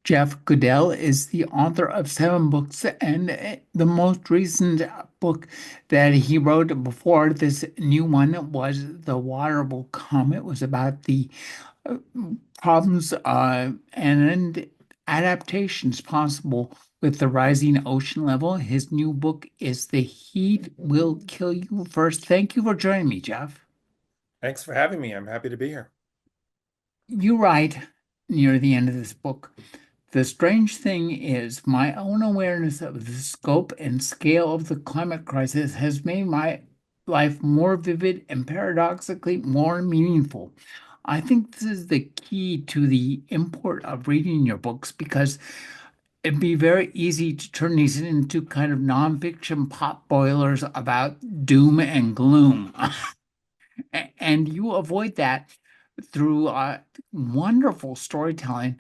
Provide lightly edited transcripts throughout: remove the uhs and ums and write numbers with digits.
Jeff Goodell is the author of seven books, and the most recent book that he wrote before this new one was The Water Will Come. It was about the uh, problems and adaptations possible with the rising ocean level. His new book is The Heat Will Kill You First. Thank you for joining me, Jeff. Thanks for having me. I'm happy to be here. You write near the end of this book. The strange thing is, my own awareness of the scope and scale of the climate crisis has made my life more vivid and paradoxically more meaningful. I think this is the key to the import of reading your books because it'd be very easy to turn these into kind of nonfiction pot boilers about doom and gloom. And you avoid that through wonderful storytelling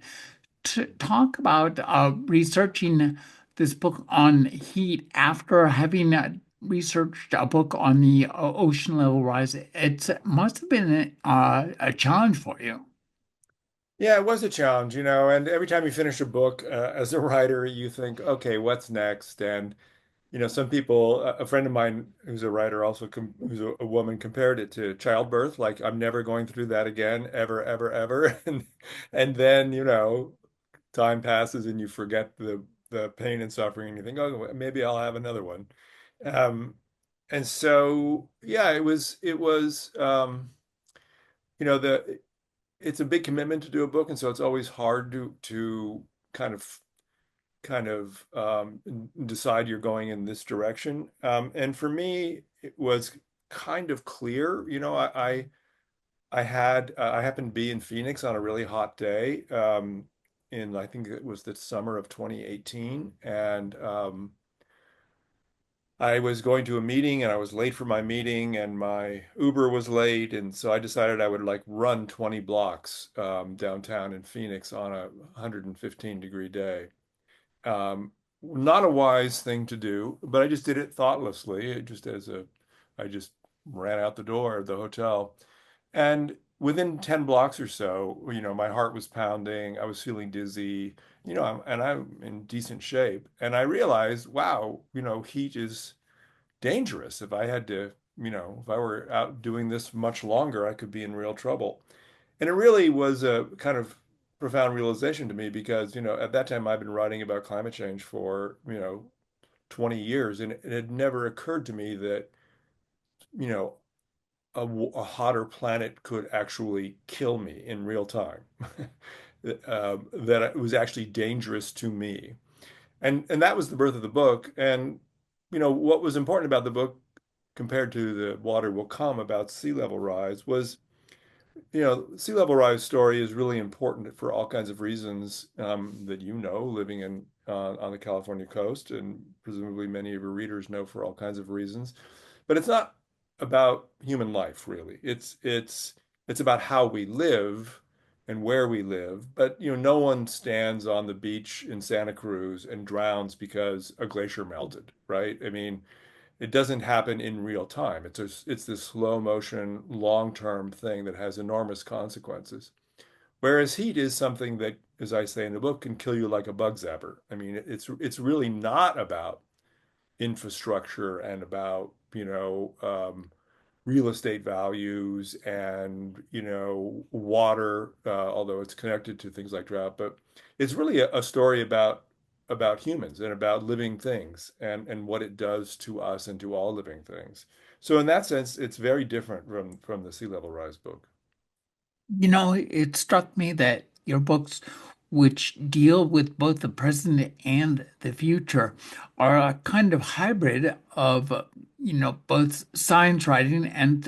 to talk about researching this book on heat after having researched a book on the ocean level rise. It must have been a challenge for you. Yeah, it was a challenge, and every time you finish a book as a writer, you think, okay, what's next? And, some people, a friend of mine who's a writer also, who's a woman, compared it to childbirth. Like, I'm never going through that again, ever, ever, ever. And then, time passes and you forget the pain and suffering and you think, oh, maybe I'll have another one. Um, and so, yeah, it was, the it's a big commitment to do a book, and so it's always hard to kind of decide you're going in this direction. And for me, it was kind of clear. I happened to be in Phoenix on a really hot day, in I think it was the summer of 2018, and I was going to a meeting and I was late for my meeting and my Uber was late. And so I decided I would like run 20 blocks downtown in Phoenix on a 115-degree day. Not a wise thing to do, but I just did it thoughtlessly. I just ran out the door of the hotel. And within 10 blocks or so, my heart was pounding. I was feeling dizzy, and I'm in decent shape. And I realized, wow, heat is dangerous. If I were out doing this much longer, I could be in real trouble. And it really was a kind of profound realization to me because, at that time I've been writing about climate change for, 20 years, and it had never occurred to me that, you know, a hotter planet could actually kill me in real time. That it was actually dangerous to me. And that was the birth of the book. And, what was important about the book compared to The Water Will Come about sea level rise was, sea level rise story is really important for all kinds of reasons that living on the California coast, and presumably many of your readers know for all kinds of reasons. But it's not about human life, really. It's about how we live and where we live. But no one stands on the beach in Santa Cruz and drowns because a glacier melted, right? I mean, it doesn't happen in real time. It's this slow motion, long-term thing that has enormous consequences. Whereas heat is something that, as I say in the book, can kill you like a bug zapper. I mean, it's really not about infrastructure and about, real estate values and, water, although it's connected to things like drought. But it's really a story about humans and about living things and what it does to us and to all living things. So in that sense, it's very different from the sea level rise book. It struck me that your books, which deal with both the present and the future, are a kind of hybrid of, both science writing and,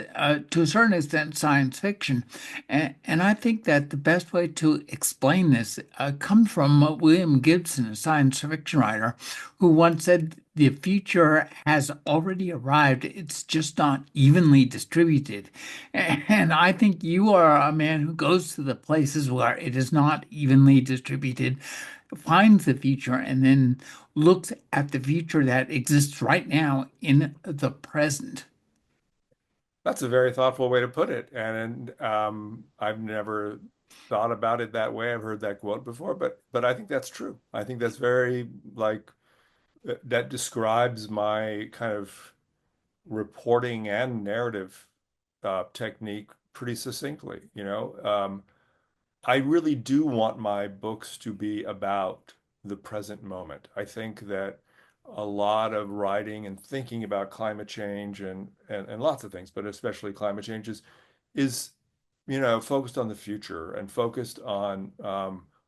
to a certain extent, science fiction. And I think that the best way to explain this comes from William Gibson, a science fiction writer, who once said, the future has already arrived. It's just not evenly distributed. And I think you are a man who goes to the places where it is not evenly distributed, finds the future, and then looks at the future that exists right now in the present. That's a very thoughtful way to put it. And I've never thought about it that way. I've heard that quote before, but I think that's true. I think that's very like that describes my kind of reporting and narrative technique pretty succinctly. I really do want my books to be about the present moment. I think that a lot of writing and thinking about climate change and lots of things, but especially climate change is focused on the future and focused on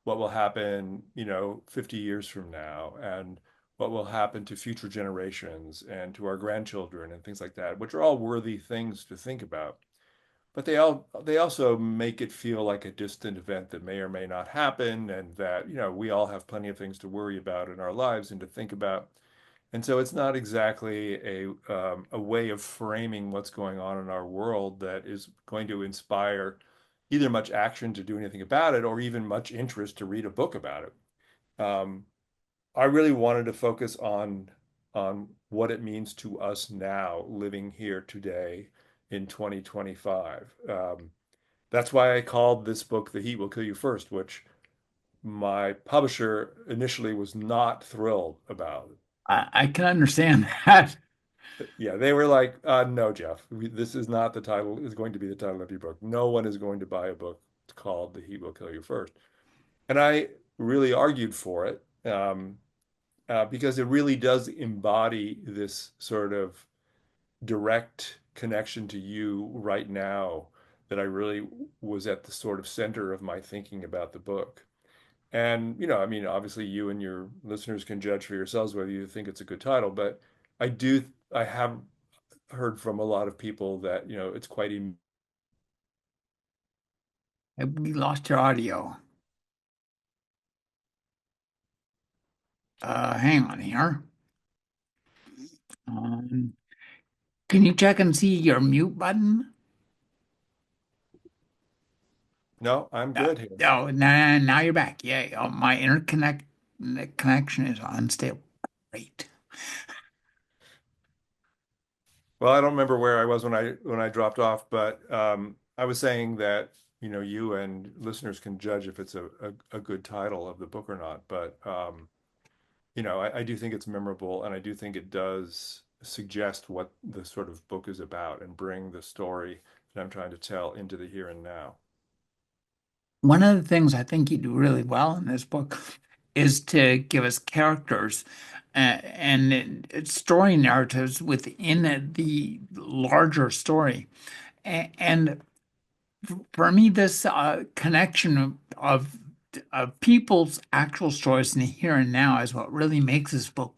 what will happen, 50 years from now and what will happen to future generations and to our grandchildren and things like that, which are all worthy things to think about. But they also make it feel like a distant event that may or may not happen, and that, we all have plenty of things to worry about in our lives and to think about. And so it's not exactly a way of framing what's going on in our world that is going to inspire either much action to do anything about it or even much interest to read a book about it. I really wanted to focus on what it means to us now, living here today in 2025. That's why I called this book "The Heat Will Kill You First," which my publisher initially was not thrilled about. I can understand that. Yeah, they were like, "No, Jeff, this is not the title. Is going to be the title of your book. No one is going to buy a book called "The Heat Will Kill You First." And I really argued for it. Because it really does embody this sort of direct connection to you right now that I really was at the sort of center of my thinking about the book. And, I mean, obviously you and your listeners can judge for yourselves whether you think it's a good title, but I have heard from a lot of people that, it's quite, We lost your audio. Hang on here. Um, can you check and see your mute button? no, I'm good here. Oh, now you're back. Yeah, oh, my interconnect connection is unstable. Great. Well, I don't remember where I was when I dropped off, but I was saying that you and listeners can judge if it's a good title of the book or not. But I do think it's memorable, and I do think it does suggest what the sort of book is about and bring the story that I'm trying to tell into the here and now. One of the things I think you do really well in this book is to give us characters and story narratives within the larger story. And for me, this connection of people's actual stories in the here and now is what really makes this book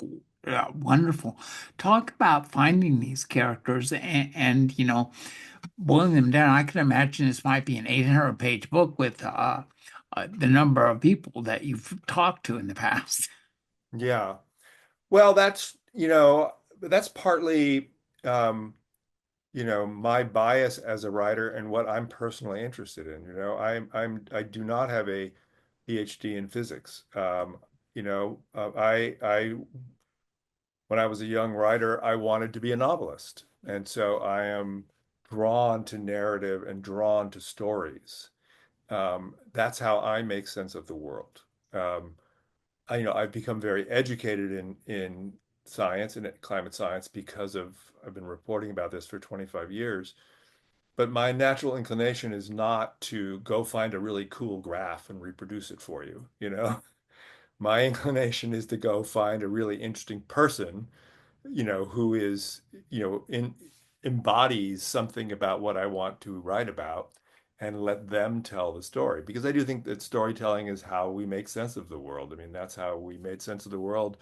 wonderful. Talk about finding these characters and boiling them down. I can imagine this might be an 800-page book with the number of people that you've talked to in the past. Yeah. Well, that's partly my bias as a writer and what I'm personally interested in. I do not have a PhD in physics. I when I was a young writer, I wanted to be a novelist. And so I am drawn to narrative and drawn to stories. That's how I make sense of the world. Um, I've become very educated in science and climate science because I've been reporting about this for 25 years. But my natural inclination is not to go find a really cool graph and reproduce it for you. My inclination is to go find a really interesting person, who is, embodies something about what I want to write about and let them tell the story. Because I do think that storytelling is how we make sense of the world. I mean, that's how we made sense of the world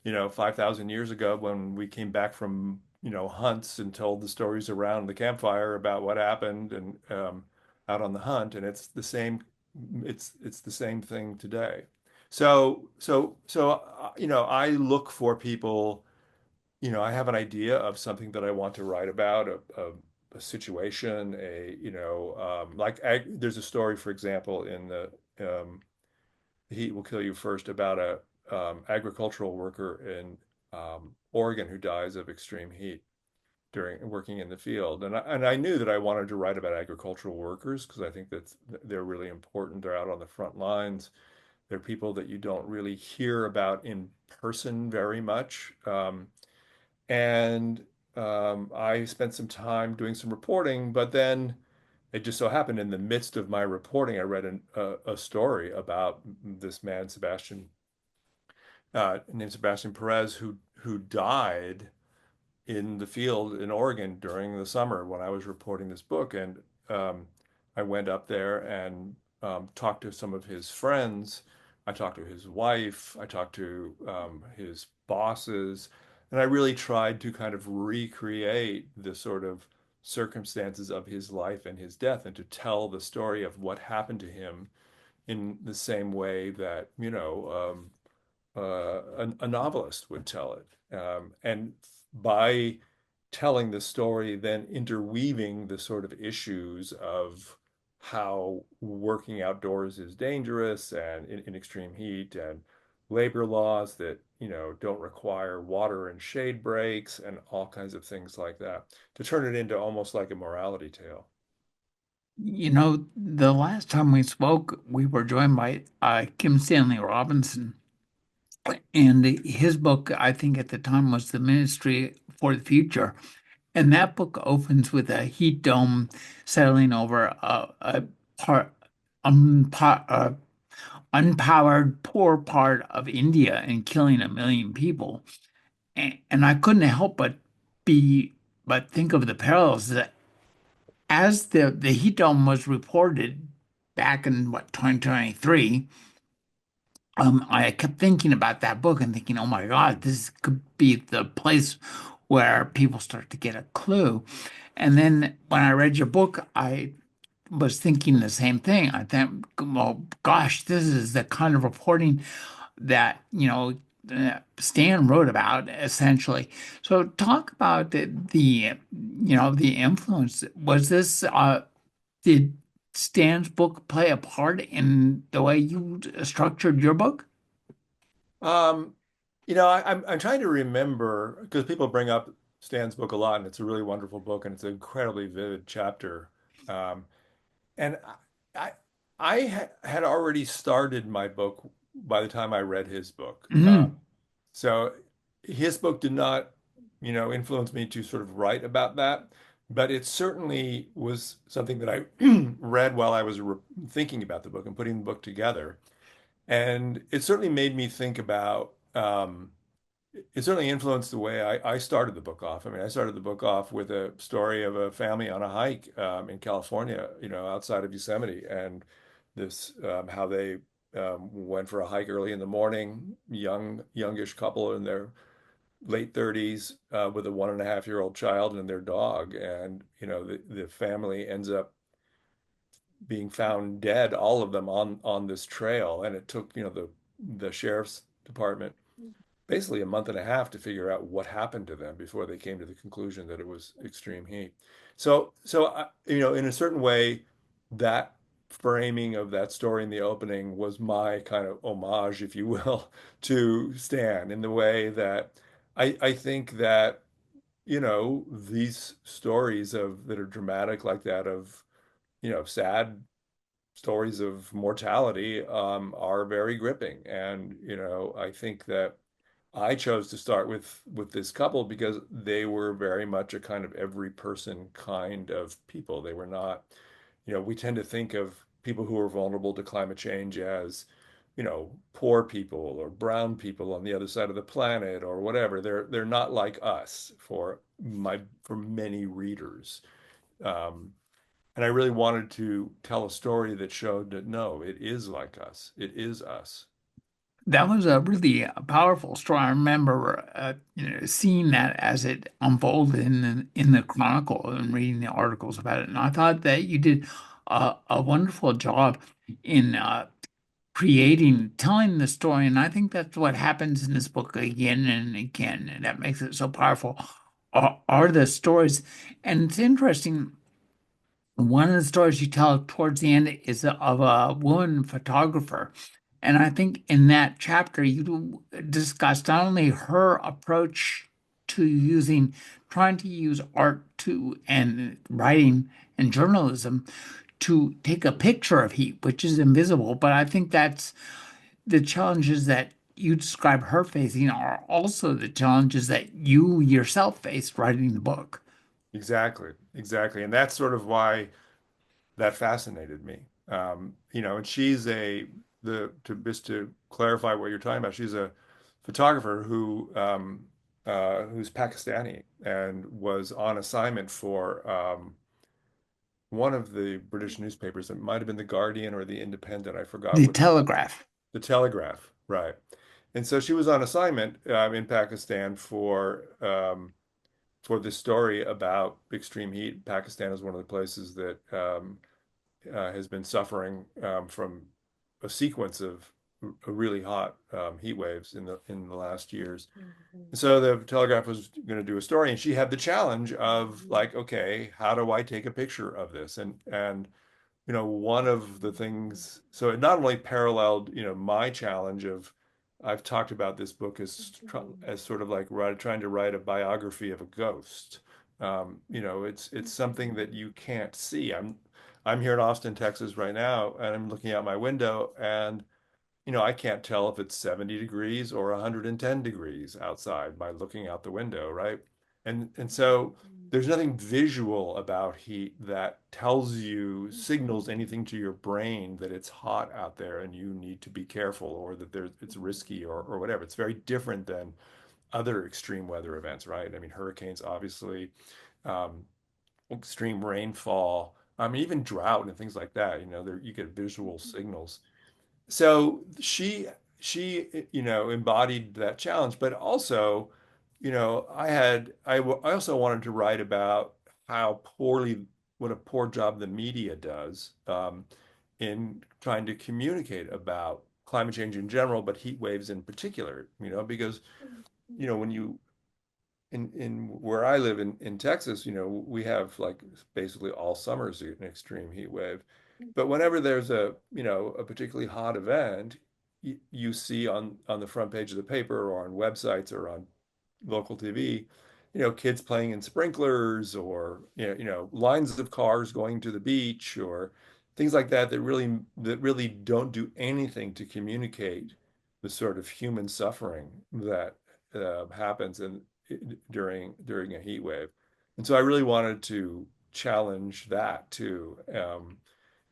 5,000 years ago when we came back from, hunts and told the stories around the campfire about what happened and out on the hunt. And it's the same thing today. So, I look for people, I have an idea of something that I want to write about, a situation, there's a story, for example, in the Heat Will Kill You First about a agricultural worker in Oregon who dies of extreme heat. during working in the field. And I knew that I wanted to write about agricultural workers because I think that they're really important. They're out on the front lines. They're people that you don't really hear about in person very much. And I spent some time doing some reporting, but then it just so happened in the midst of my reporting, I read a story about this man, named Sebastian Perez, who died in the field in Oregon during the summer when I was reporting this book. And um, I went up there and talked to some of his friends. I talked to his wife. I talked to his bosses. And I really tried to kind of recreate the sort of circumstances of his life and his death and to tell the story of what happened to him in the same way that, a novelist would tell it. And by telling the story, then interweaving the sort of issues of how working outdoors is dangerous and in extreme heat and labor laws that, don't require water and shade breaks and all kinds of things like that, to turn it into almost like a morality tale. The last time we spoke, we were joined by Kim Stanley Robinson, and his book, I think at the time, was The Ministry for the Future. And that book opens with a heat dome settling over a part, unpowered, poor part of India and killing 1 million people. And I couldn't help be but think of the parallels that as the heat dome was reported back in what 2023. I kept thinking about that book and thinking, oh my God, this could be the place where people start to get a clue. And then when I read your book, I was thinking the same thing. I think, well, gosh, this is the kind of reporting that, Stan wrote about essentially. So talk about the influence. Did Stan's book play a part in the way you structured your book? Um, I'm trying to remember because people bring up Stan's book a lot, and it's a really wonderful book, and it's an incredibly vivid chapter. Um, and I had already started my book by the time I read his book. Mhm. So his book did not, influence me to sort of write about that, but it certainly was something that I read while I was re thinking about the book and putting the book together. And it certainly made me think about, it certainly influenced the way I started the book off. I mean, I started the book off with a story of a family on a hike in California, outside of Yosemite, and how they went for a hike early in the morning, youngish couple in their late 30s with a 1.5-year-old child and their dog, and the family ends up being found dead, all of them on this trail, and it took the sheriff's department basically a month and a half to figure out what happened to them before they came to the conclusion that it was extreme heat. So in a certain way, that framing of that story in the opening was my kind of homage, if you will, to Stan in the way that I think that, these stories that are dramatic like that of, sad stories of mortality are very gripping. And, I think that I chose to start with this couple because they were very much a kind of every person kind of people. They were not, we tend to think of people who are vulnerable to climate change as, poor people or brown people on the other side of the planet or whatever. They're not like us for many readers. Um, and I really wanted to tell a story that showed that no, it is like us. It is us. That was a really powerful story. I remember, seeing that as it unfolded in the Chronicle and reading the articles about it. And I thought that you did a wonderful job in telling the story. And I think that's what happens in this book again and again, and that makes it so powerful. Are the stories, and it's interesting. One of the stories you tell towards the end is of a woman photographer. And I think in that chapter, you discuss not only her approach to trying to use art to and writing and journalism to take a picture of heat, which is invisible. But I think that's the challenges that you describe her facing are also the challenges that you yourself faced writing the book. Exactly, exactly. And that's sort of why that fascinated me. And she's just to clarify what you're talking about, she's a photographer who's Pakistani and was on assignment for one of the British newspapers. It might have been the Guardian or the Independent. I forgot The what. Telegraph. The Telegraph, right. And so she was on assignment in Pakistan for this story about extreme heat. Pakistan is one of the places that has been suffering from a sequence of really hot heat waves in the last years. And so the Telegraph was going to do a story, and she had the challenge of like, okay, how do I take a picture of this? And one of the things, so it not only paralleled, my challenge of, I've talked about this book as sort of like trying to write a biography of a ghost. It's something that you can't see. I'm here in Austin, Texas right now, and I'm looking out my window, and I can't tell if it's 70 degrees or 110 degrees outside by looking out the window, right? And so there's nothing visual about heat that tells you, signals anything to your brain that it's hot out there and you need to be careful or that it's risky or whatever. It's very different than other extreme weather events, right? I mean, hurricanes, obviously, um, extreme rainfall, I mean, even drought and things like that, there you get visual signals. So she embodied that challenge, but also, I also wanted to write about how poorly what a poor job the media does in trying to communicate about climate change in general, but heat waves in particular, because when you in where I live in Texas, we have like basically all summers an extreme heat wave. But whenever there's a particularly hot event, you see on the front page of the paper or on websites or on local TV, kids playing in sprinklers or lines of cars going to the beach or things like that that really don't do anything to communicate the sort of human suffering that happens during a heat wave. And so I really wanted to challenge that too.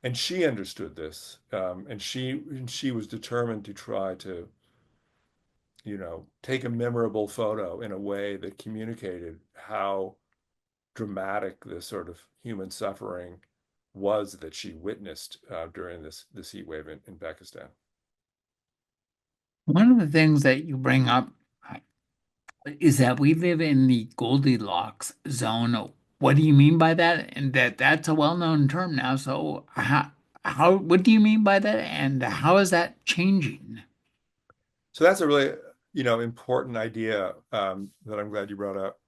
And she understood this, and she was determined to try to take a memorable photo in a way that communicated how dramatic the sort of human suffering was that she witnessed during this heat wave in Pakistan. One of the things that you bring up is that we live in the Goldilocks zone. What do you mean by that? And that's a well-known term now. So what do you mean by that? And how is that changing? So that's a really important idea that I'm glad you brought up.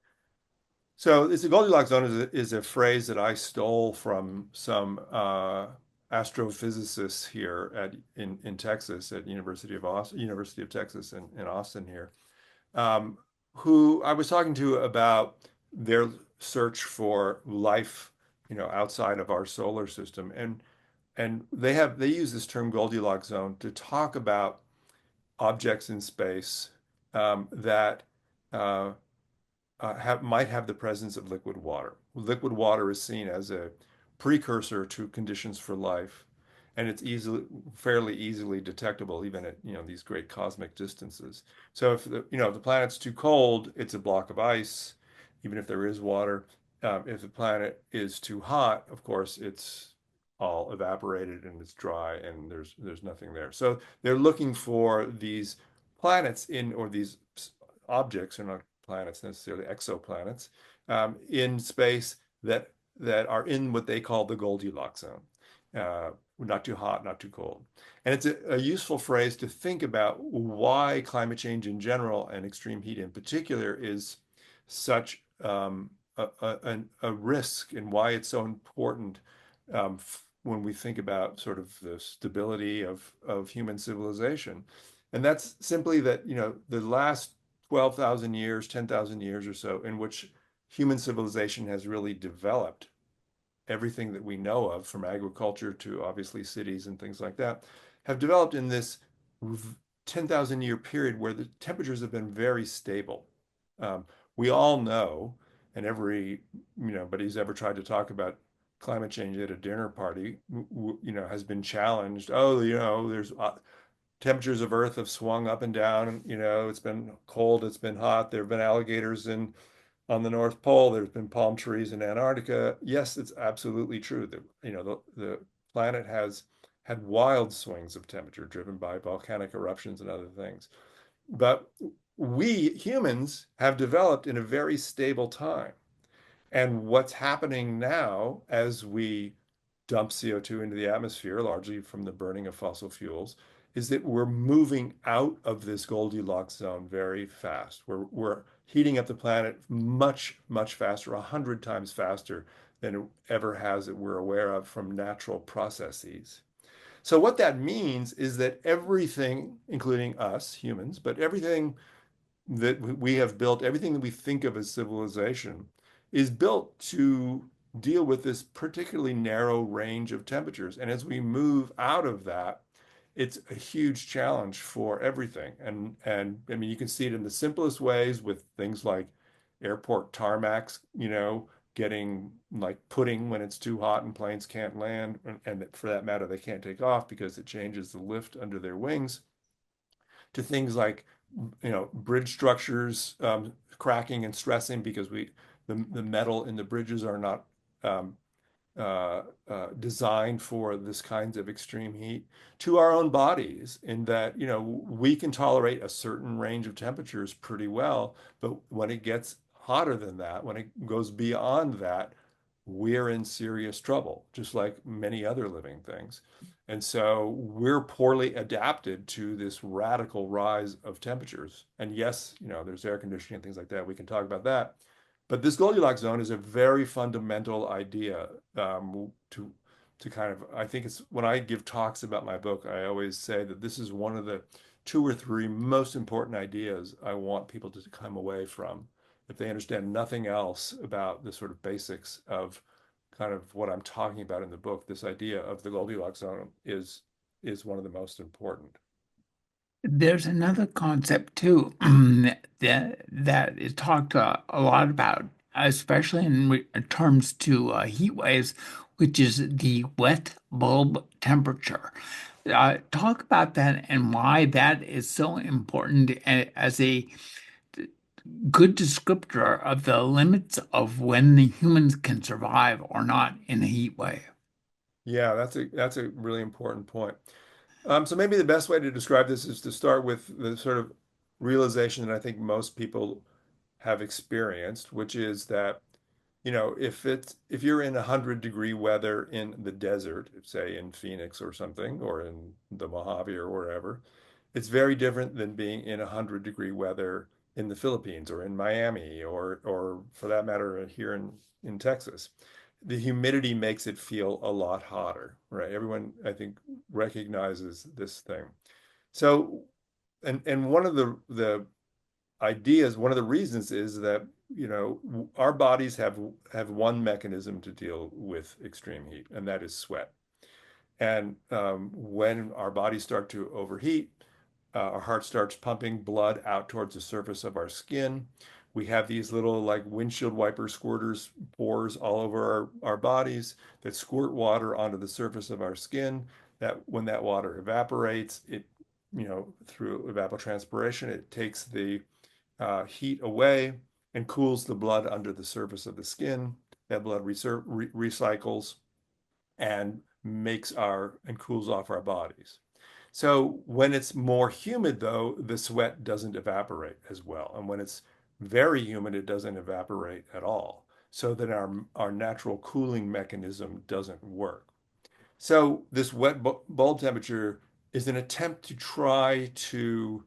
So it's the Goldilocks zone is a phrase that I stole from some astrophysicists here in Texas at University of Texas in Austin here, um, who I was talking to about their search for life, outside of our solar system, and they use this term Goldilocks zone to talk about objects in space that uh, might have the presence of liquid water. Liquid water is seen as a precursor to conditions for life, and it's fairly easily detectable even at these great cosmic distances. So if the planet's too cold, it's a block of ice, even if there is water. If the planet is too hot, of course, it's all evaporated and it's dry and there's nothing there. So they're looking for these planets or these objects, are not planets necessarily, exoplanets, in space that are in what they call the Goldilocks zone. Not too hot, not too cold. And it's a useful phrase to think about why climate change in general and extreme heat in particular is such a risk and why it's so important when we think about sort of the stability of human civilization. And that's simply that, the last 12,000 years, 10,000 years or so, in which human civilization has really developed everything that we know of, from agriculture to obviously cities and things like that, have developed in this 10,000 year period where the temperatures have been very stable. Um, we all know, and everybody who's ever tried to talk about climate change at a dinner party, has been challenged. Oh, there's temperatures of Earth have swung up and down. It's been cold, it's been hot. There have been alligators in on the North Pole. There's been palm trees in Antarctica. Yes, it's absolutely true that the planet has had wild swings of temperature driven by volcanic eruptions and other things. But we humans have developed in a very stable time. And what's happening now as we dump CO2 into the atmosphere, largely from the burning of fossil fuels, is that we're moving out of this Goldilocks zone very fast. We're heating up the planet much, much faster, 100 times faster than it ever has that we're aware of from natural processes. So what that means is that everything, including us humans, but everything that we have built, everything that we think of as civilization, is built to deal with this particularly narrow range of temperatures. And as we move out of that, it's a huge challenge for everything. And I mean, you can see it in the simplest ways with things like airport tarmacs, getting like pudding when it's too hot and planes can't land, and for that matter, they can't take off because it changes the lift under their wings, to things like bridge structures cracking and stressing because the metal in the bridges are not um, designed for this kinds of extreme heat, to our own bodies, in that we can tolerate a certain range of temperatures pretty well, but when it gets hotter than that, when it goes beyond that, we're in serious trouble, just like many other living things. And so we're poorly adapted to this radical rise of temperatures. And yes, there's air conditioning and things like that. We can talk about that. But this Goldilocks zone is a very fundamental idea, to kind of, I think it's when I give talks about my book, I always say that this is one of the two or three most important ideas I want people to come away from. If they understand nothing else about the sort of basics of kind of what I'm talking about in the book, this idea of the Goldilocks zone is one of the most important. There's another concept too that is talked a lot about, especially in terms to heat waves, which is the wet bulb temperature. Talk about that and why that is so important as a good descriptor of the limits of when the humans can survive or not in a heat wave. Yeah, that's a really important point. So maybe the best way to describe this is to start with the sort of realization that I think most people have experienced, which is that, if you're in 100-degree weather in the desert, say in Phoenix or something, or in the Mojave or wherever, it's very different than being in 100-degree weather in the Philippines or in Miami, or for that matter here in Texas. The humidity makes it feel a lot hotter, right? Everyone, I think, recognizes this thing. So, and one of the ideas, one of the reasons is that, our bodies have one mechanism to deal with extreme heat, and that is sweat. And when our bodies start to overheat, our heart starts pumping blood out towards the surface of our skin. We have these little like windshield wiper squirters, pores all over our bodies that squirt water onto the surface of our skin. That when that water evaporates, through evapotranspiration, it takes the heat away and cools the blood under the surface of the skin. That blood recycles and and cools off our bodies. So when it's more humid, though, the sweat doesn't evaporate as well. And when it's very humid, it doesn't evaporate at all. So that our natural cooling mechanism doesn't work. So this wet bulb temperature is an attempt to try to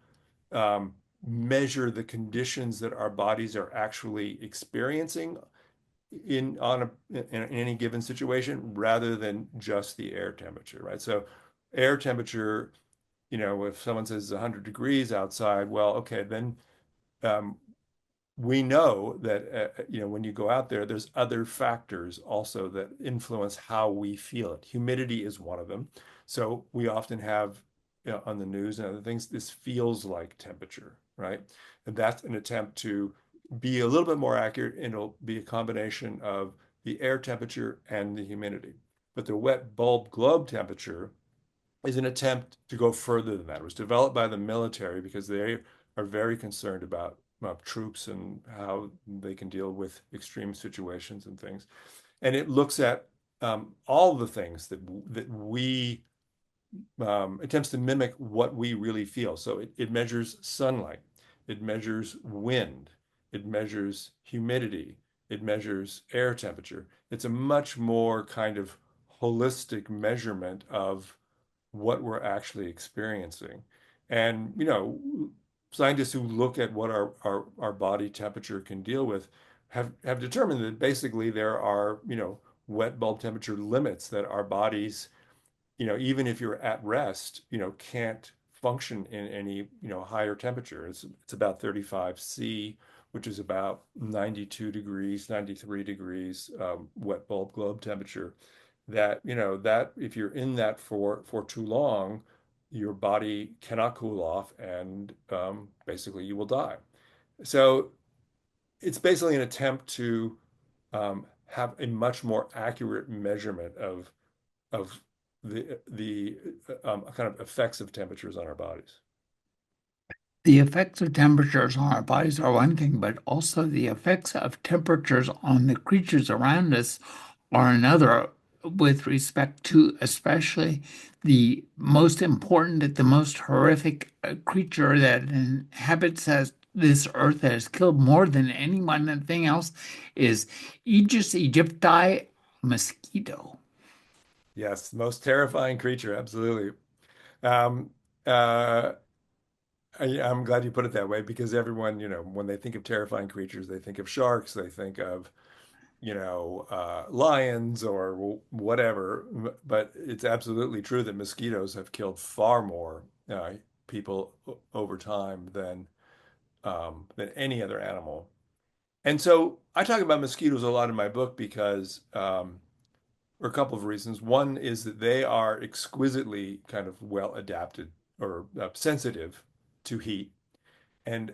um, measure the conditions that our bodies are actually experiencing in any given situation, rather than just the air temperature, right? So air temperature, if someone says 100 degrees outside, well, okay, then um, we know that when you go out there, there's other factors also that influence how we feel it. Humidity is one of them. So we often have, on the news and other things, this feels like temperature, right? And that's an attempt to be a little bit more accurate, and it'll be a combination of the air temperature and the humidity. But the wet bulb globe temperature is an attempt to go further than that. It was developed by the military because they are very concerned about troops and how they can deal with extreme situations and things. And it looks at all the things that we attempts to mimic what we really feel. So it measures sunlight, it measures wind, it measures humidity, it measures air temperature. It's a much more kind of holistic measurement of what we're actually experiencing. And, scientists who look at what our body temperature can deal with have determined that basically there are, wet bulb temperature limits that our bodies, even if you're at rest, can't function in any, higher temperature. It's about 35 C, which is about 92 degrees, 93 degrees, wet bulb globe temperature. That if you're in that for too long, your body cannot cool off, and basically you will die. So it's basically an attempt to have a much more accurate measurement of the kind of effects of temperatures on our bodies. The effects of temperatures on our bodies are one thing, but also the effects of temperatures on the creatures around us are another, with respect to especially the most important, the most horrific creature that inhabits this earth that has killed more than anything else is Aegis aegypti, mosquito. Yes, most terrifying creature, absolutely. Um, uh, I'm glad you put it that way because everyone, when they think of terrifying creatures, they think of sharks, they think of, lions or whatever. But it's absolutely true that mosquitoes have killed far more people over time than any other animal. And so I talk about mosquitoes a lot in my book because, for a couple of reasons. One is that they are exquisitely kind of well adapted or sensitive to heat, and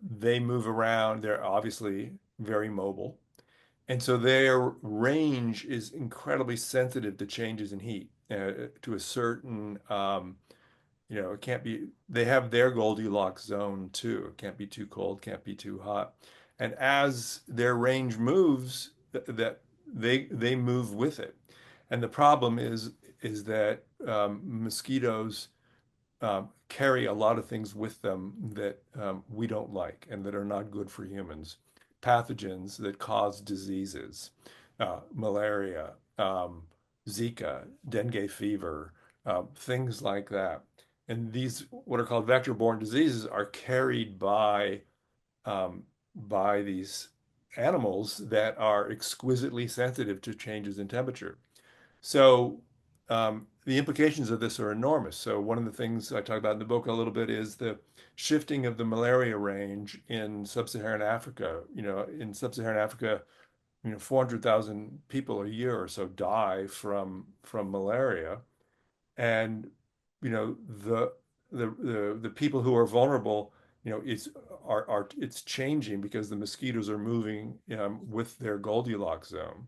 they move around. They're obviously very mobile. And so their range is incredibly sensitive to changes in heat, to a certain, it can't be, they have their Goldilocks zone too. It can't be too cold, can't be too hot. And as their range moves, that they move with it. And the problem is that mosquitoes carry a lot of things with them that we don't like and that are not good for humans. Pathogens that cause diseases, malaria, Zika, dengue fever, things like that. And these, what are called vector-borne diseases, are carried um, by these animals that are exquisitely sensitive to changes in temperature. So the implications of this are enormous. So one of the things I talk about in the book a little bit is the shifting of the malaria range in sub-Saharan Africa. In sub-Saharan Africa, 400,000 people a year or so die from malaria, and the people who are vulnerable, it's changing because the mosquitoes are moving with their Goldilocks zone.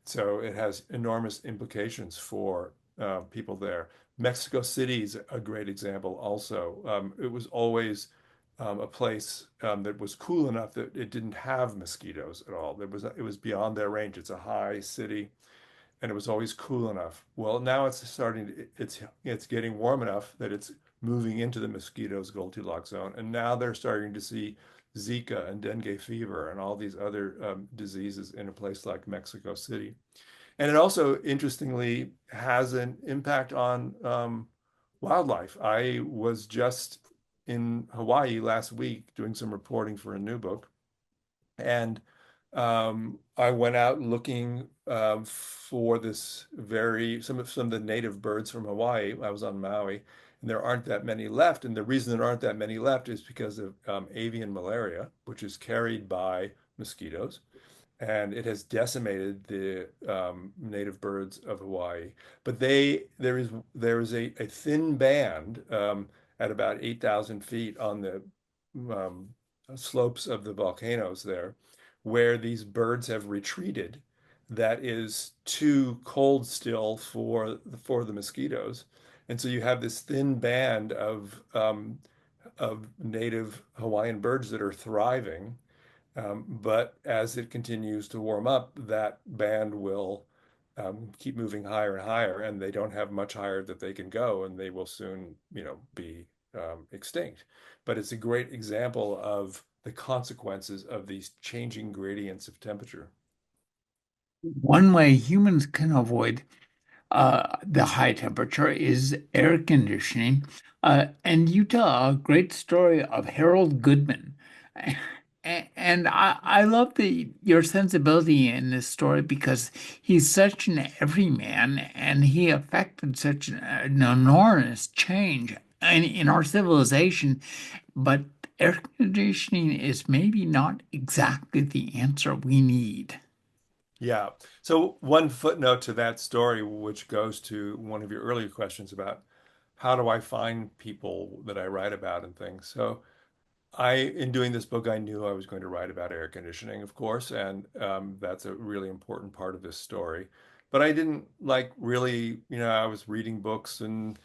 So it has enormous implications for people there. Mexico City is a great example also. It was always a place that was cool enough that it didn't have mosquitoes at all. It was beyond their range. It's a high city, and it was always cool enough. Well, now it's getting warm enough that it's moving into the mosquitoes' Goldilocks zone, and now they're starting to see Zika and dengue fever and all these other diseases in a place like Mexico City. And it also, interestingly, has an impact on wildlife. I was just in Hawaii last week doing some reporting for a new book, and I went out looking for some of the native birds from Hawaii. I was on Maui, and there aren't that many left. And the reason there aren't that many left is because of avian malaria, which is carried by mosquitoes, and it has decimated the native birds of Hawaii. But there is a thin band at about 8,000 feet on the um, slopes of the volcanoes there, where these birds have retreated. That is too cold still for the mosquitoes, and so you have this thin band of native Hawaiian birds that are thriving, but as it continues to warm up, that band will keep moving higher and higher, and they don't have much higher that they can go, and they will soon, be extinct. But it's a great example of the consequences of these changing gradients of temperature. One way humans can avoid the high temperature is air conditioning. And you tell a great story of Harold Goodman. And I love your sensibility in this story because he's such an everyman and he affected such an enormous change in our civilization. But air conditioning is maybe not exactly the answer we need. Yeah. So one footnote to that story, which goes to one of your earlier questions about how do I find people that I write about and things. So in doing this book, I knew I was going to write about air conditioning, of course, and that's a really important part of this story. But I didn't like really, I was reading books and,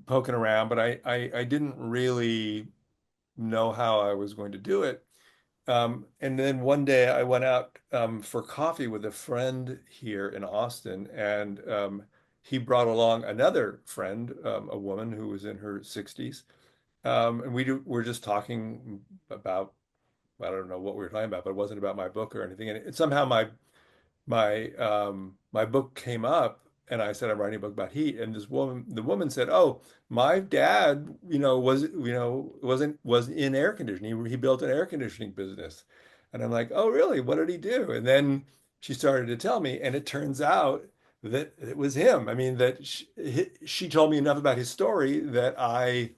poking around, but I didn't really know how I was going to do it. And then one day I went out for coffee with a friend here in Austin, and he brought along another friend, a woman who was in her 60s. And we're just talking about, I don't know what we were talking about, but it wasn't about my book or anything. And somehow my book came up, and I said I'm writing a book about heat, and the woman said, "Oh, my dad, was in air conditioning. He built an air conditioning business." And I'm like, "Oh, really? What did he do?" And then she started to tell me, and it turns out that it was him. I mean, that she told me enough about his story that I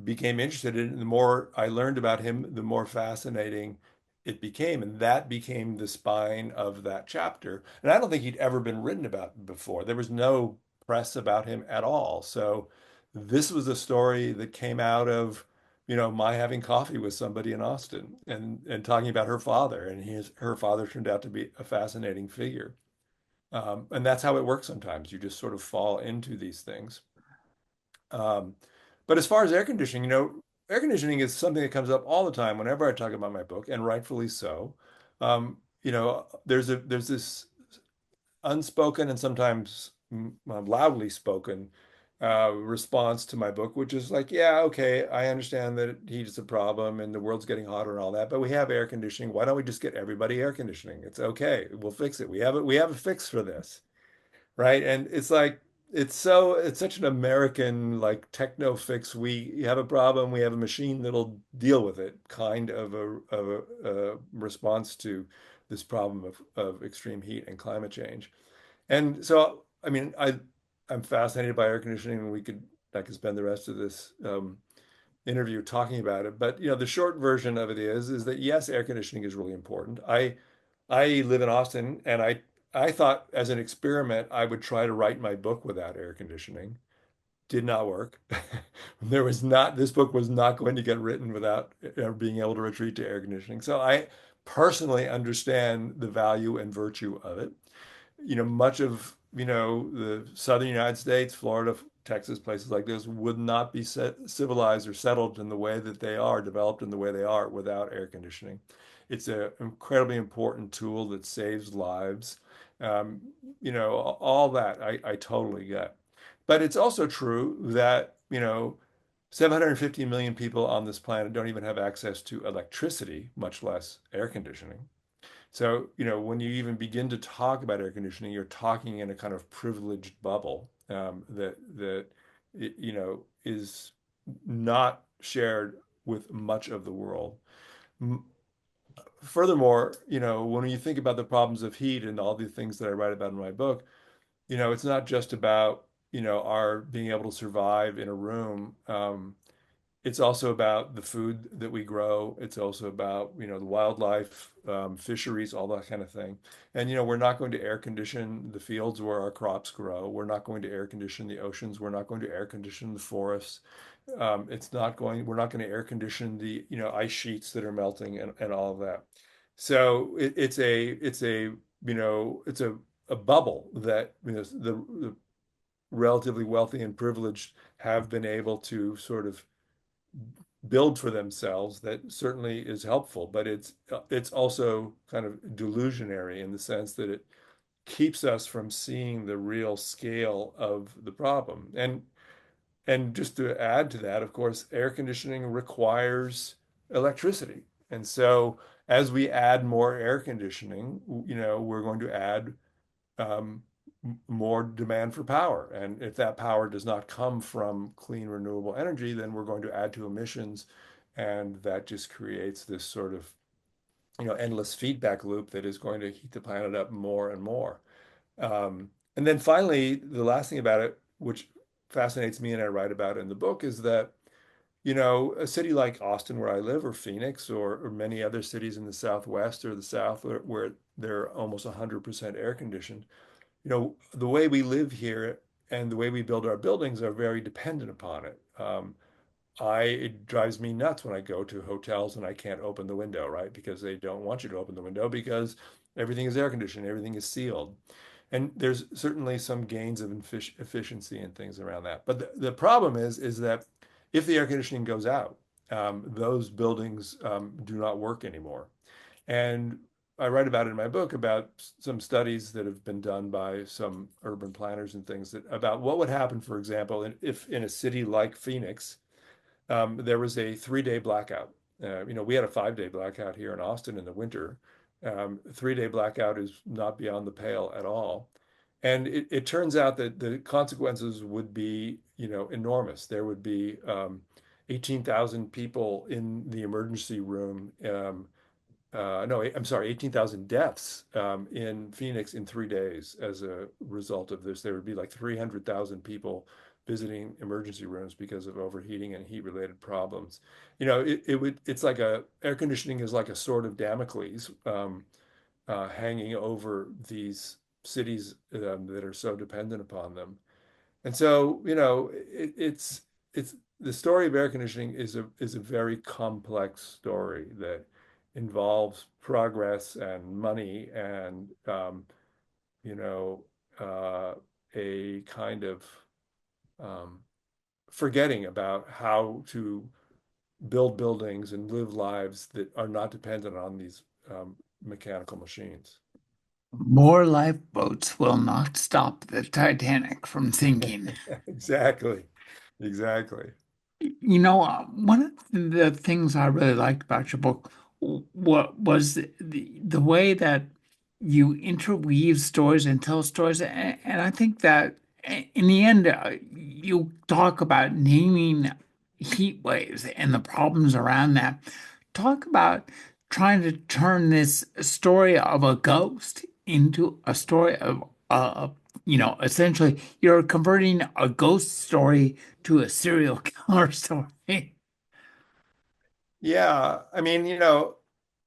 became interested in it. The more I learned about him, the more fascinating it became. And that became the spine of that chapter. And I don't think he'd ever been written about before. There was no press about him at all. So this was a story that came out of, my having coffee with somebody in Austin and talking about her father. And her father turned out to be a fascinating figure. And that's how it works sometimes. You just sort of fall into these things. Um, but as far as air conditioning, air conditioning is something that comes up all the time whenever I talk about my book, and rightfully so. There's this unspoken and sometimes loudly spoken response to my book, which is like, yeah, okay, I understand that heat is a problem and the world's getting hotter and all that, but we have air conditioning. Why don't we just get everybody air conditioning? It's okay. We'll fix it. We have a fix for this, right? And it's like it's such an American like techno fix. We have a problem, we have a machine that'll deal with it, kind of a response to this problem of extreme heat and climate change. And so, I mean, I'm fascinated by air conditioning, and I could spend the rest of this interview talking about it. But the short version of it is that yes, air conditioning is really important. I live in Austin, and I thought as an experiment I would try to write my book without air conditioning. Did not work. This book was not going to get written without being able to retreat to air conditioning. So I personally understand the value and virtue of it. Much of, the southern United States, Florida, Texas, places like this would not be civilized or settled in the way that they are, developed in the way they are without air conditioning. It's an incredibly important tool that saves lives. Um, all that I totally get. But it's also true that, 750 million people on this planet don't even have access to electricity, much less air conditioning. So, when you even begin to talk about air conditioning, you're talking in a kind of privileged bubble that is not shared with much of the world. Furthermore, when you think about the problems of heat and all the things that I write about in my book, it's not just about our being able to survive in a room. It's also about the food that we grow. It's also about, the wildlife, fisheries, all that kind of thing. And, we're not going to air condition the fields where our crops grow. We're not going to air condition the oceans. We're not going to air condition the forests. We're not going to air condition the, ice sheets that are melting and all of that. So it's a bubble that, the relatively wealthy and privileged have been able to sort of build for themselves that certainly is helpful, but it's also kind of delusionary in the sense that it keeps us from seeing the real scale of the problem. And just to add to that, of course, air conditioning requires electricity. And so as we add more air conditioning, we're going to add um, more demand for power. And if that power does not come from clean, renewable energy, then we're going to add to emissions. And that just creates this sort of, endless feedback loop that is going to heat the planet up more and more. And then finally, the last thing about it, which fascinates me and I write about in the book, is that, a city like Austin, where I live, or Phoenix, or many other cities in the Southwest or the South, where they're almost 100% air conditioned, the way we live here and the way we build our buildings are very dependent upon it. It drives me nuts when I go to hotels and I can't open the window, right? Because they don't want you to open the window because everything is air conditioned, everything is sealed. And there's certainly some gains of efficiency and things around that. But the problem is that if the air conditioning goes out, those buildings do not work anymore. And I write about it in my book about some studies that have been done by some urban planners and things about what would happen, for example, if in a city like Phoenix, there was a 3-day blackout. We had a 5-day blackout here in Austin in the winter. 3-day blackout is not beyond the pale at all. And it turns out that the consequences would be, enormous. There would be 18,000 people in the emergency room. No, I'm sorry, 18,000 deaths in Phoenix in 3 days as a result of this. There would be like 300,000 people visiting emergency rooms because of overheating and heat-related problems. It's like air conditioning is like a sword of Damocles hanging over these cities that are so dependent upon them. And so, it's the story of air conditioning is a very complex story that involves progress and money and you know, a kind of um, forgetting about how to build buildings and live lives that are not dependent on these mechanical machines. More lifeboats will not stop the Titanic from sinking. Exactly. Exactly. One of the things I really liked about your book what was the way that you interweave stories and tell stories, and I think that in the end, you talk about naming heat waves and the problems around that. Talk about trying to turn this story of a ghost into a story of essentially you're converting a ghost story to a serial killer story. Yeah, I mean,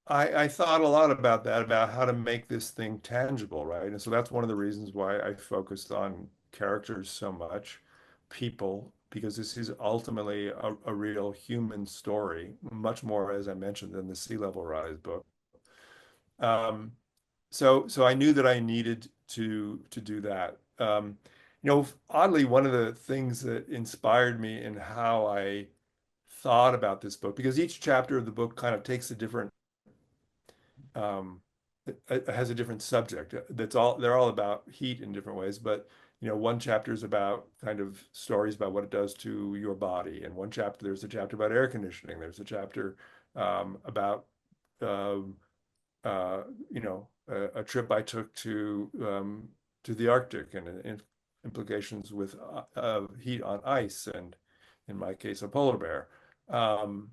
I thought a lot about that, about how to make this thing tangible, right? And so that's one of the reasons why I focused on characters so much, people, because this is ultimately a real human story, much more, as I mentioned, than the Sea Level Rise book. Um, so I knew that I needed to do that. Oddly, one of the things that inspired me in how I thought about this book, because each chapter of the book kind of takes a different um, it has a different subject. They're all about heat in different ways, but one chapter is about kind of stories about what it does to your body, and there's a chapter about air conditioning. There's a chapter about um, uh, a trip I took to the Arctic and implications with heat on ice, and in my case, a polar bear. Um,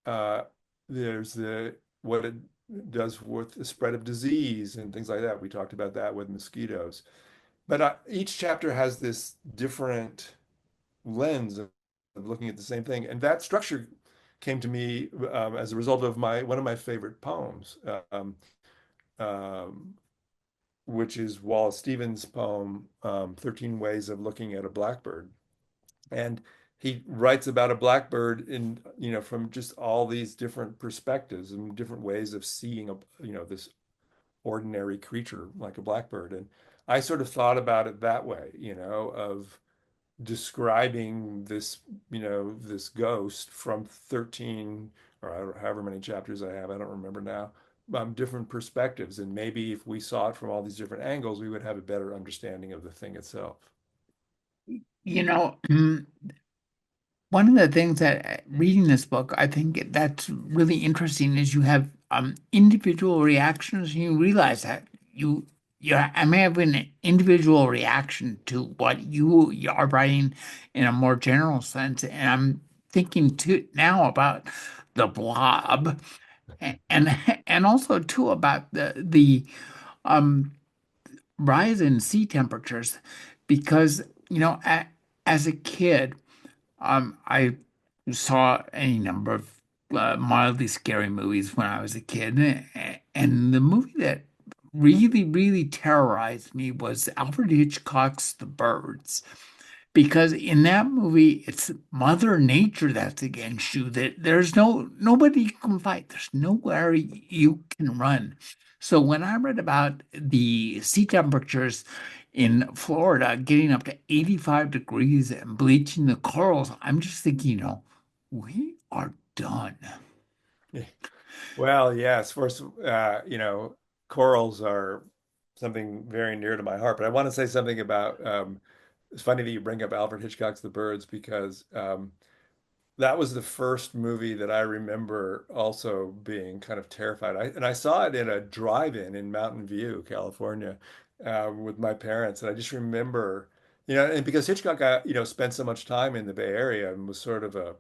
uh, there's what it does with the spread of disease and things like that. We talked about that with mosquitoes. but each chapter has this different lens of looking at the same thing, and that structure came to me as a result of my one of my favorite poems, um, which is Wallace Stevens' poem, 13 Ways of Looking at a Blackbird. And he writes about a blackbird in, from just all these different perspectives and different ways of seeing this ordinary creature like a blackbird. And I sort of thought about it that way, of describing this, this ghost from 13 or however many chapters I have, I don't remember now, different perspectives. And maybe if we saw it from all these different angles, we would have a better understanding of the thing itself. You know, one of the things that reading this book, I think that's really interesting is you have individual reactions and you realize that I may have an individual reaction to what you are writing in a more general sense. And I'm thinking too now about the blob and and also too about the um rise in sea temperatures because as a kid I saw any number of mildly scary movies when I was a kid, and the movie that really, really terrorized me was Alfred Hitchcock's The Birds. Because in that movie, it's Mother Nature that's against you. That there's nobody you can fight. There's nowhere you can run. So when I read about the sea temperatures in Florida getting up to 85 degrees and bleaching the corals, I'm just thinking, we are done. Well, yes, first, corals are something very near to my heart. But I want to say something about, it's funny that you bring up Alfred Hitchcock's The Birds because that was the first movie that I remember also being kind of terrified. And I saw it in a drive-in in Mountain View, California, with my parents. And I just remember, and because Hitchcock, spent so much time in the Bay Area and was sort of a,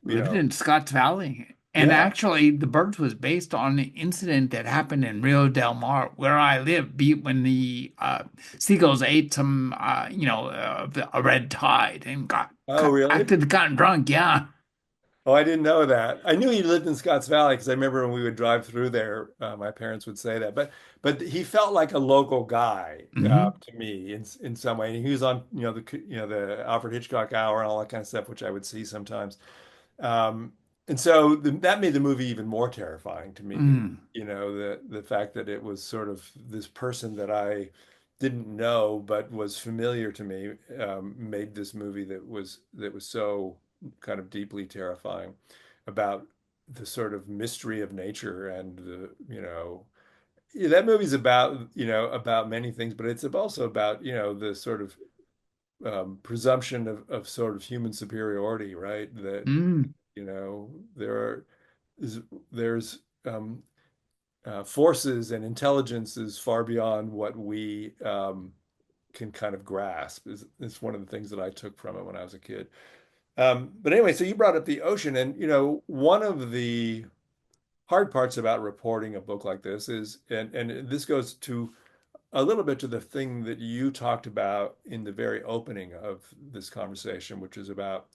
you Lived know, in Scotts Valley. And yeah. actually, The Birds was based on an incident that happened in Rio del Mar, where I live, when the seagulls ate some, a red tide and Oh, really? acted gotten drunk. Yeah. Oh, I didn't know that. I knew he lived in Scotts Valley because I remember when we would drive through there, my parents would say that. But he felt like a local guy Hmm. to me in some way. And he was on the Alfred Hitchcock Hour and all that kind of stuff, which I would see sometimes. Um, and so that made the movie even more terrifying to me. Mm. The fact that it was sort of this person that I didn't know but was familiar to me, made this movie that was so kind of deeply terrifying about the sort of mystery of nature and yeah, that movie's about many things, but it's also about the sort of presumption of sort of human superiority, right? That Mm. you know, there are there's forces and intelligences far beyond what we can kind of grasp. Is one of the things that I took from it when I was a kid. But anyway, so you brought up the ocean, and one of the hard parts about reporting a book like this is, and this goes to a little bit to the thing that you talked about in the very opening of this conversation, which is about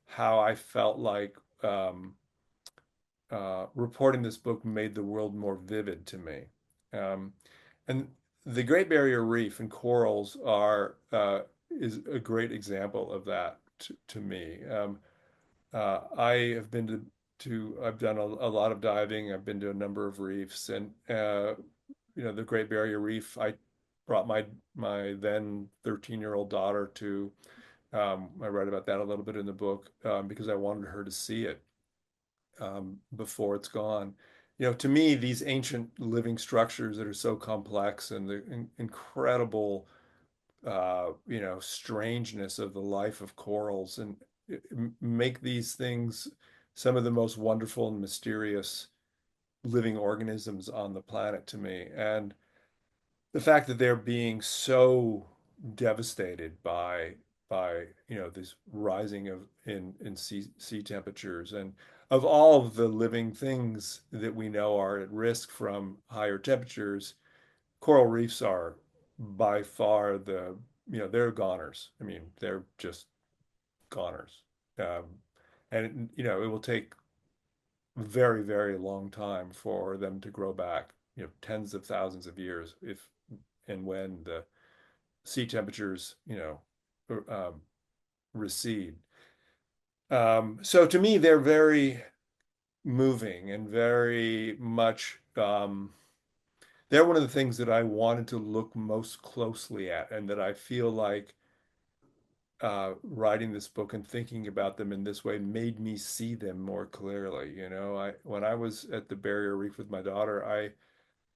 how I felt like reporting this book made the world more vivid to me. Um, and the Great Barrier Reef and corals is a great example of that to me. I have been I've done a lot of diving. I've been to a number of reefs, and the Great Barrier Reef. I brought my then 13-year-old daughter to. I write about that a little bit in the book because I wanted her to see it before it's gone. To me, these ancient living structures that are so complex and the incredible, strangeness of the life of corals and make these things some of the most wonderful and mysterious living organisms on the planet to me. And the fact that they're being so devastated by this rising of in sea temperatures, and of all of the living things that we know are at risk from higher temperatures, coral reefs are by far they're goners. I mean, they're just goners. And it will take a very, very long time for them to grow back, tens of thousands of years if and when the sea temperatures, recede. So to me, they're very moving and very much they're one of the things that I wanted to look most closely at, and that I feel like writing this book and thinking about them in this way made me see them more clearly. I when I was at the Barrier Reef with my daughter,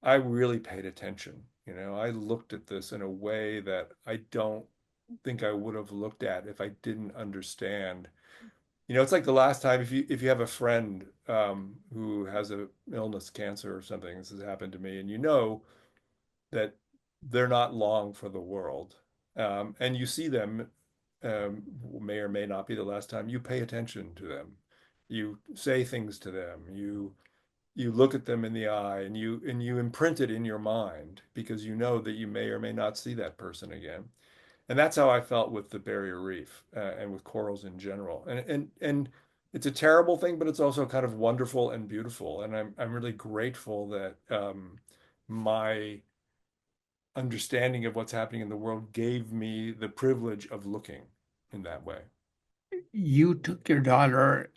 I really paid attention. I looked at this in a way that I don't think I would have looked at if I didn't understand. It's like the last time if you have a friend who has a illness, cancer or something, this has happened to me, and that they're not long for the world. And you see them, may or may not be the last time you pay attention to them. You say things to them. You look at them in the eye, and you imprint it in your mind because you know that you may or may not see that person again. And that's how I felt with the Barrier Reef, and with corals in general. And it's a terrible thing, but it's also kind of wonderful and beautiful. And I'm really grateful that my understanding of what's happening in the world gave me the privilege of looking in that way. You took your daughter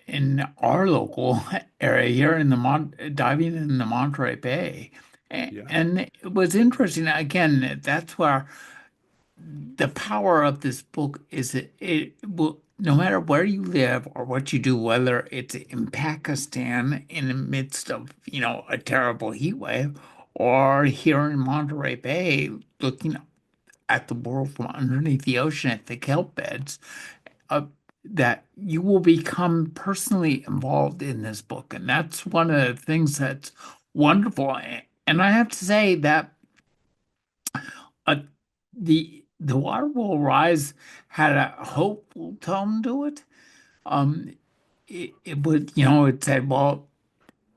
in our local area here in the diving in the Monterey Bay. Yeah. And it was interesting. Again, that's where the power of this book is that it will, no matter where you live or what you do, whether it's in Pakistan in the midst of, a terrible heat wave, or here in Monterey Bay looking at the world from underneath the ocean at the kelp beds, uh, that you will become personally involved in this book. And that's one of the things that's wonderful. And I have to say that uh, the water will rise had a hopeful tone to it. It would, it said, well,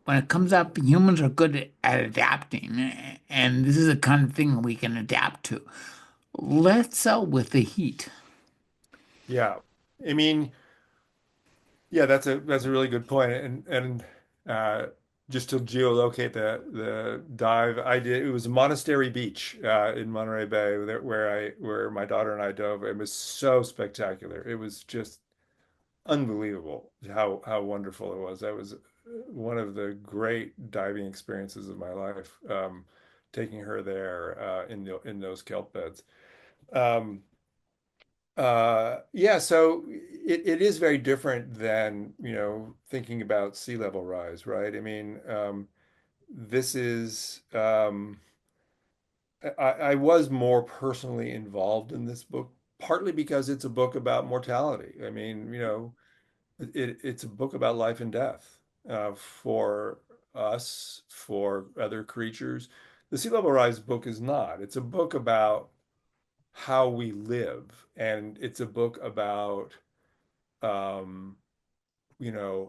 when it comes up, humans are good at adapting, and this is the kind of thing we can adapt to. Less so with the heat. Yeah. I mean, yeah, that's a really good point. And uh, just to geolocate the dive, I did. It was a Monastery Beach in Monterey Bay, where my daughter and I dove. It was so spectacular. It was just unbelievable how wonderful it was. That was one of the great diving experiences of my life. Taking her there in those kelp beds. Um, yeah, so it is very different than, thinking about sea level rise, right? I mean, this is I was more personally involved in this book, partly because it's a book about mortality. I mean, it's a book about life and death, for us, for other creatures. The Sea Level Rise book is not. It's a book about how we live, and it's a book about um,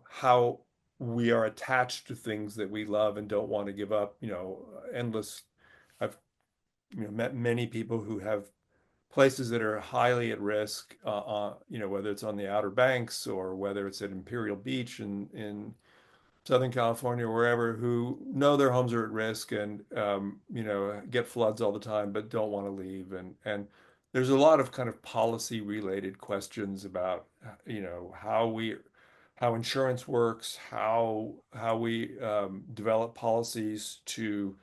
how we are attached to things that we love and don't want to give up. Endless. I've met many people who have places that are highly at risk, whether it's on the Outer Banks or whether it's at Imperial Beach in Southern California or wherever, who know their homes are at risk and get floods all the time but don't want to leave. And there's a lot of kind of policy related questions about how insurance works, how we develop policies to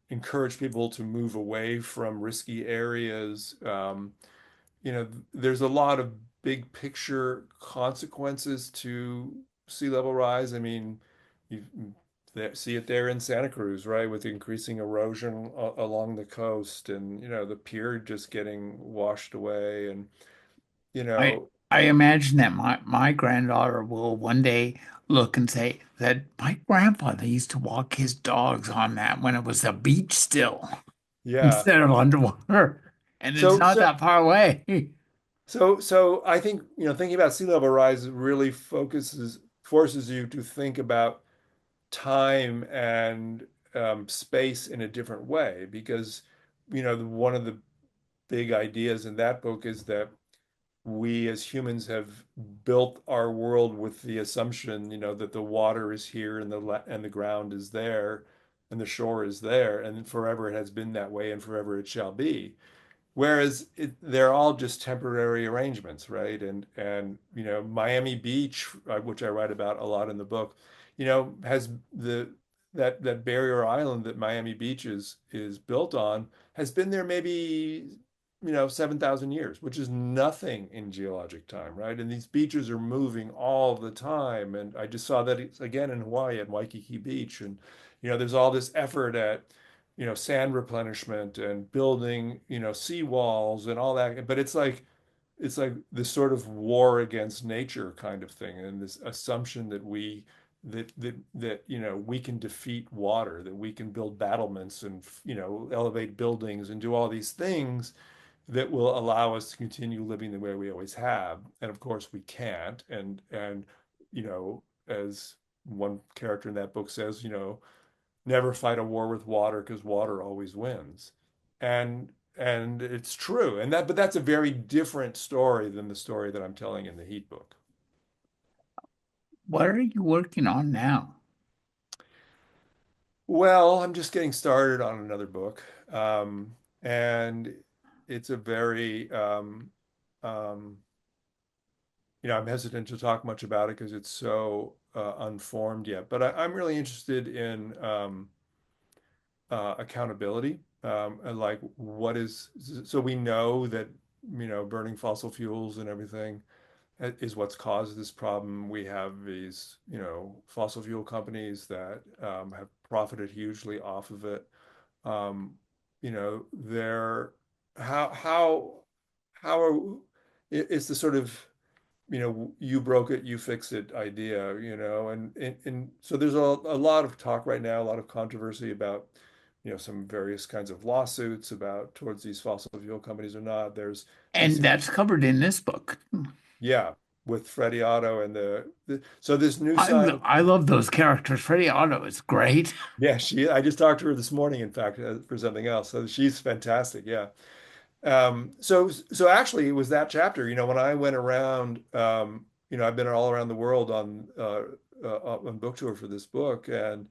encourage people to move away from risky areas. There's a lot of big picture consequences to sea level rise. I mean, you see it there in Santa Cruz, right, with increasing erosion along the coast, and the pier just getting washed away, and you I know, I imagine that my granddaughter will one day look and say that my grandfather used to walk his dogs on that when it was a beach still yeah. instead of underwater. And it's So not so that far away. so I think thinking about sea level rise really forces you to think about time and space in a different way, because one of the big ideas in that book is that we as humans have built our world with the assumption, that the water is here and the ground is there and the shore is there, and forever it has been that way and forever it shall be. Whereas they're all just temporary arrangements, right? And Miami Beach, which I write about a lot in the book, has that barrier island that Miami Beach is built on has been there maybe 7,000 years, which is nothing in geologic time, right? And these beaches are moving all the time. And I just saw that again in Hawaii at Waikiki Beach, and there's all this effort at sand replenishment and building, seawalls and all that. But it's like this sort of war against nature kind of thing, and this assumption that we can defeat water, that we can build battlements and elevate buildings and do all these things that will allow us to continue living the way we always have. And of course we can't. And as one character in that book says, never fight a war with water because water always wins. And it's true. But that's a very different story than the story that I'm telling in the Heat book. What are you working on now? Well, I'm just getting started on another book. And it's a very um, I'm hesitant to talk much about it because it's so unformed yet. But I'm really interested in accountability, and like what is so we know that burning fossil fuels and everything is what's caused this problem. We have these fossil fuel companies that have profited hugely off of it. They're how how are it's the sort of you broke it, you fix it idea, and so there's a lot of talk right now, a lot of controversy about, some various kinds of lawsuits about towards these fossil fuel companies or not. There's this, And that's covered in this book. yeah, with Freddie Otto and so this new I science, I love those characters. Freddie Otto is great. yeah, I just talked to her this morning, in fact, for something else. So she's fantastic. Yeah. So actually, it was that chapter. When I went around, I've been all around the world on book tour for this book, and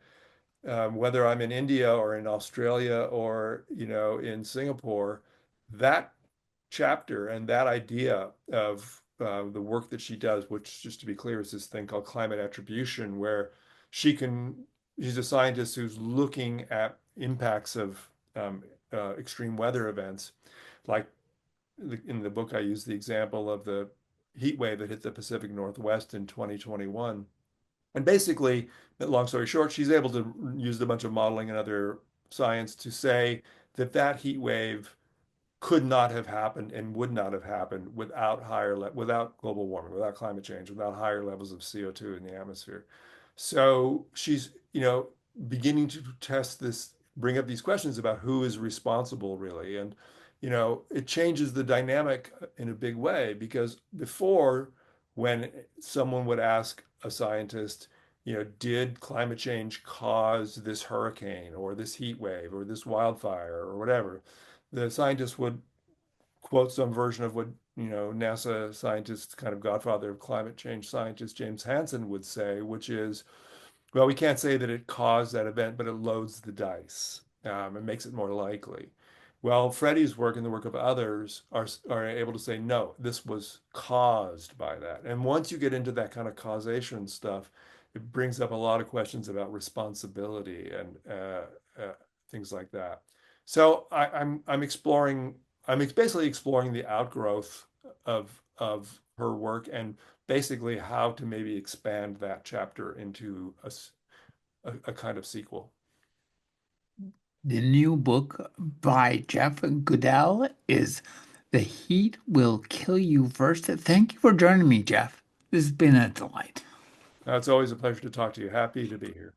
whether I'm in India or in Australia or in Singapore, that chapter and that idea of the work that she does, which just to be clear is this thing called climate attribution, where she's a scientist who's looking at impacts of extreme weather events like in the book, I use the example of the heat wave that hit the Pacific Northwest in 2021. And basically, long story short, she's able to use a bunch of modeling and other science to say that that heat wave could not have happened and would not have happened without global warming, without climate change, without higher levels of CO2 in the atmosphere. So she's, beginning to test this, bring up these questions about who is responsible really. And, it changes the dynamic in a big way because before, when someone would ask a scientist, did climate change cause this hurricane or this heat wave or this wildfire or whatever? The scientist would quote some version of what NASA scientist, kind of godfather of climate change scientist James Hansen would say, which is, well, we can't say that it caused that event, but it loads the dice. It makes it more likely. Well, Freddie's work and the work of others are able to say, no, this was caused by that. And once you get into that kind of causation stuff, it brings up a lot of questions about responsibility and things like that. So I'm exploring. Basically exploring the outgrowth of her work and basically how to maybe expand that chapter into a kind of sequel. The new book by Jeff Goodell is The Heat Will Kill You First. Thank you for joining me, Jeff. This has been a delight. It's always a pleasure to talk to you. Happy to be here.